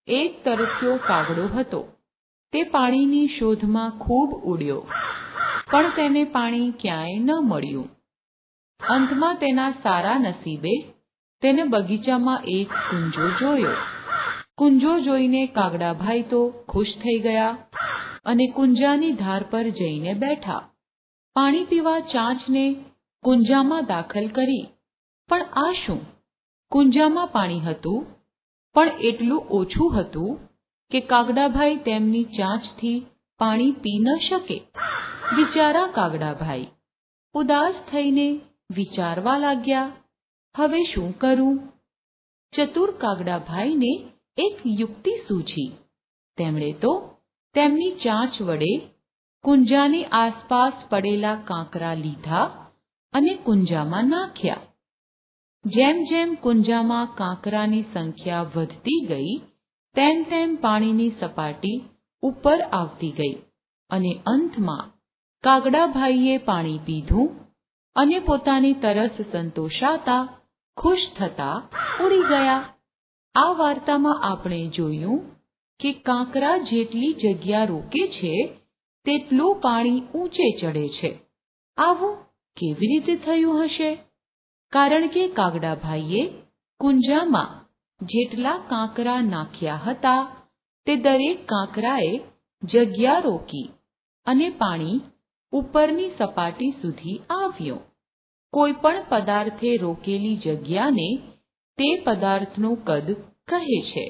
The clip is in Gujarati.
એક તરસ્યો કાગડો હતો. તે પાણીની શોધમાં ખૂબ ઉડ્યો, પણ તેને પાણી ક્યાંય ન મળ્યું. અંતમાં તેના સારા નસીબે તેને બગીચામાં એક કુંજો જોયો. કુંજો જોઈને કાગડાભાઈ તો ખુશ થઈ ગયા અને કુંજાની ધાર પર જઈને બેઠા. પાણી પીવા ચાંચને કુંજામાં દાખલ કરી. પણ આ શું? કુંજામાં પાણી હતું, પણ એટલું ઓછું હતું કે કાગડાભાઈ તેમની ચાંચથી પાણી પી ન શકે. બિચારા કાગડાભાઈ ઉદાસ થઈને વિચારવા લાગ્યા, હવે શું કરું? ચતુર કાગડાભાઈને એક યુક્તિ સૂઝી. તેમણે તો તેમની ચાંચ વડે કુંજાની આસપાસ પડેલા કાંકરા લીધા અને કુંજામાં નાખ્યા. જેમ જેમ કુંજામાં કાંકરાની સંખ્યા વધતી ગઈ, તેમ તેમ પાણીની સપાટી ઉપર આવતી ગઈ અને અંતમાં કાગડાભાઈએ પાણી પીધું અને પોતાની તરસ સંતોષાતા ખુશ થતા ઉડી ગયા. આ વાર્તામાં આપણે જોયું કે કાંકરા જેટલી જગ્યા રોકે છે, તેટલું પાણી ઊંચે ચડે છે. આવું કેવી રીતે થયું હશે? કારણ કે કાગડાભાઈએ કુંજામાં જેટલા કાંકરા નાખ્યા હતા, તે દરેક કાંકરાએ જગ્યા રોકી અને પાણી ઉપરની સપાટી સુધી આવ્યું. કોઈ પણ પદાર્થે રોકેલી જગ્યાને તે પદાર્થનું કદ કહે છે.